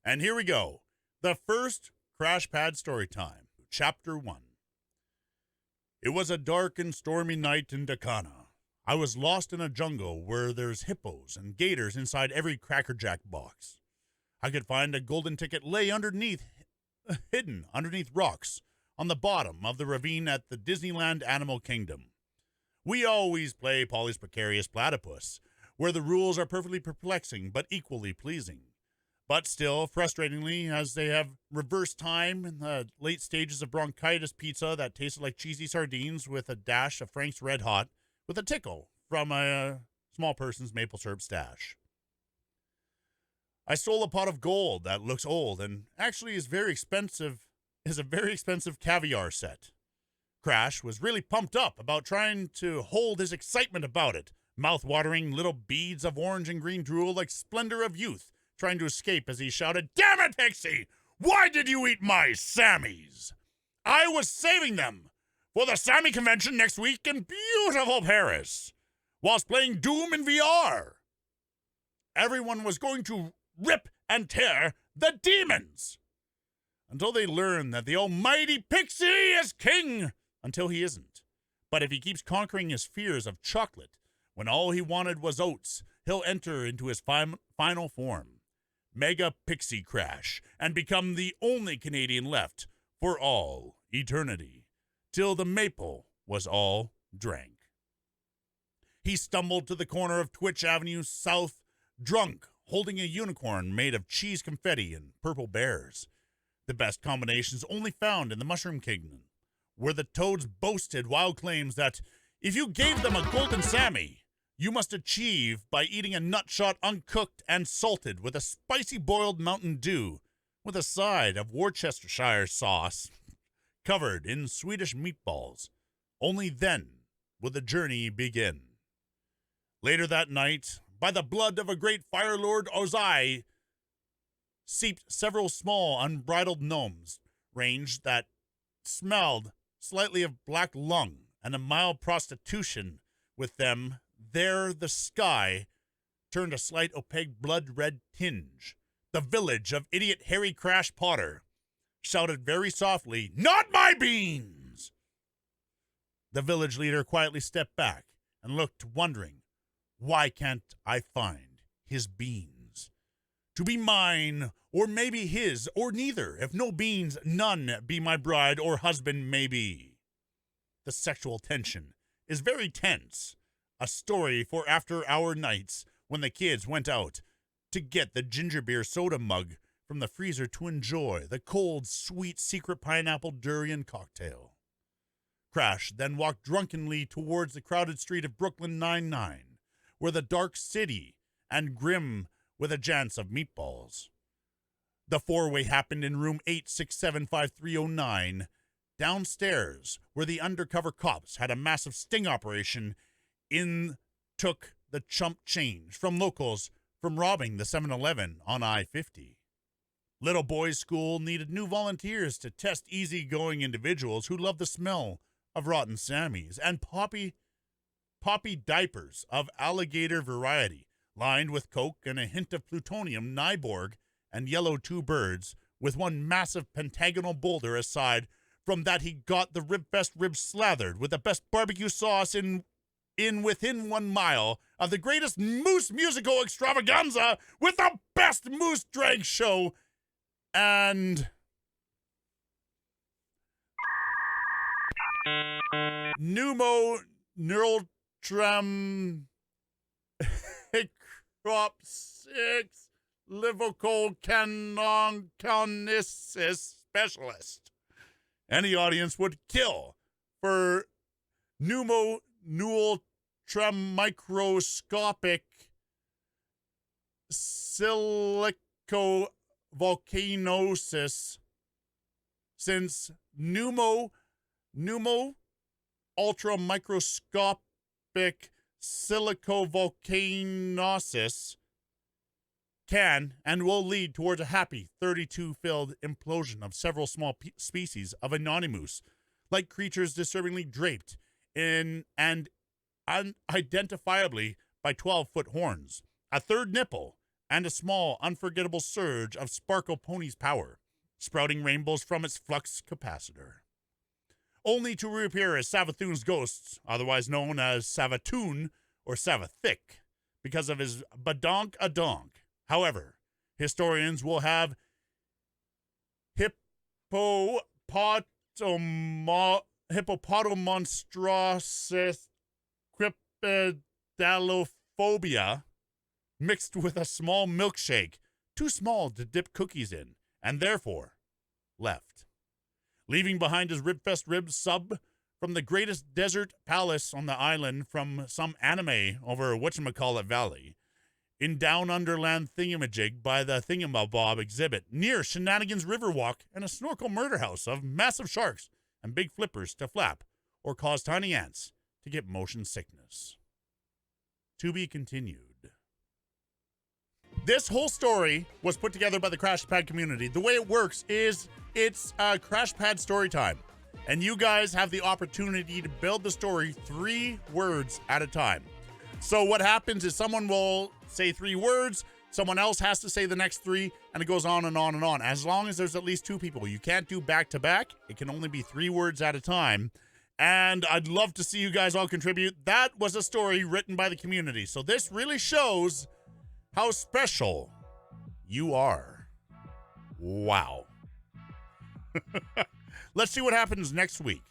And here we go. The first CrashPad Story Time, Chapter 1. It was a dark and stormy night in Dacana. I was lost in a jungle where there's hippos and gators inside every Cracker Jack box. I could find a golden ticket hidden underneath rocks on the bottom of the ravine at the Disneyland Animal Kingdom. We always play Polly's Precarious Platypus, where the rules are perfectly perplexing but equally pleasing. But still, frustratingly, as they have reversed time in the late stages of bronchitis pizza that tasted like cheesy sardines with a dash of Frank's Red Hot, with a tickle from a small person's maple syrup stash. I stole a pot of gold that looks old and actually is a very expensive caviar set. Crash was really pumped up about trying to hold his excitement about it, mouth-watering little beads of orange and green drool like splendor of youth, trying to escape as he shouted, "Damn it, Pixie! Why did you eat my sammies? I was saving them for the Sammie convention next week in beautiful Paris, whilst playing Doom in VR. Everyone was going to rip and tear the demons until they learn that the almighty Pixy is king, until he isn't. But if he keeps conquering his fears of chocolate, when all he wanted was oats, he'll enter into his final form, Mega Pixy Crash, and become the only Canadian left for all eternity, till the maple was all drank. He stumbled to the corner of Twitch Avenue South, drunk, holding a unicorn made of cheese confetti and purple bears. The best combinations only found in the Mushroom Kingdom, where the toads boasted wild claims that if you gave them a golden Sammie, you must achieve by eating a nutshot uncooked and salted with a spicy boiled Mountain Dew with a side of Worcestershire sauce covered in Swedish meatballs. Only then will the journey begin. Later that night, by the blood of a great Fire Lord Ozai, seeped several small unbridled gnomes, ranged that smelled slightly of black lung and a mild prostitution with them. There the sky turned a slight opaque blood-red tinge. The village of idiot Harry Crash Potter shouted very softly, "Not my beans!" The village leader quietly stepped back and looked, wondering, why can't I find his beans? To be mine, or maybe his, or neither. If no beans, none be my bride or husband may be. The sexual tension is very tense. A story for after-hour nights when the kids went out to get the ginger beer soda mug from the freezer to enjoy the cold, sweet, secret pineapple durian cocktail. Crash then walked drunkenly towards the crowded street of Brooklyn 99, where the dark city and grim with a chance of meatballs. The four-way happened in room 8675309, downstairs, where the undercover cops had a massive sting operation took the chump change from locals from robbing the 7-Eleven on I-50. Little Boys School needed new volunteers to test easygoing individuals who love the smell of rotten Sammies and poppy diapers of alligator variety, lined with coke and a hint of plutonium, Nyborg, and yellow two birds, with one massive pentagonal boulder aside. From that he got the Ribfest ribs slathered with the best barbecue sauce in within 1 mile of the greatest moose musical extravaganza with the best moose drag show and neural tram crop 6 livocold canonisis specialist. Any audience would kill for pneumonual microscopic silicovolcanosis, since pneumo ultra microscopic silicovolcanosis can and will lead towards a happy 32-filled implosion of several small species of anonymous, like creatures disturbingly draped in and unidentifiably by 12-foot horns, a third nipple, and a small, unforgettable surge of Sparkle Pony's power, sprouting rainbows from its flux capacitor. Only to reappear as Savathoon's ghosts, otherwise known as Savatoon or Savathick, because of his badonk-a-donk. However, historians will have hippopotomonstrosis crepidalophobia mixed with a small milkshake, too small to dip cookies in, and therefore left, leaving behind his ribfest ribs sub from the greatest desert palace on the island from some anime over whatchamacallit valley, in down underland thingamajig by the Thingamabob exhibit, near Shenanigans Riverwalk and a snorkel murder house of massive sharks and big flippers to flap or cause tiny ants to get motion sickness. To be continued. This whole story was put together by the CrashPad community. The way it works is it's CrashPad story time. And you guys have the opportunity to build the story 3 words at a time. So what happens is someone will say 3 words, someone else has to say the next 3, and it goes on and on and on. As long as there's at least 2 people. You can't do back to back. It can only be 3 words at a time. And I'd love to see you guys all contribute. That was a story written by the community. So this really shows how special you are. Wow. Let's see what happens next week.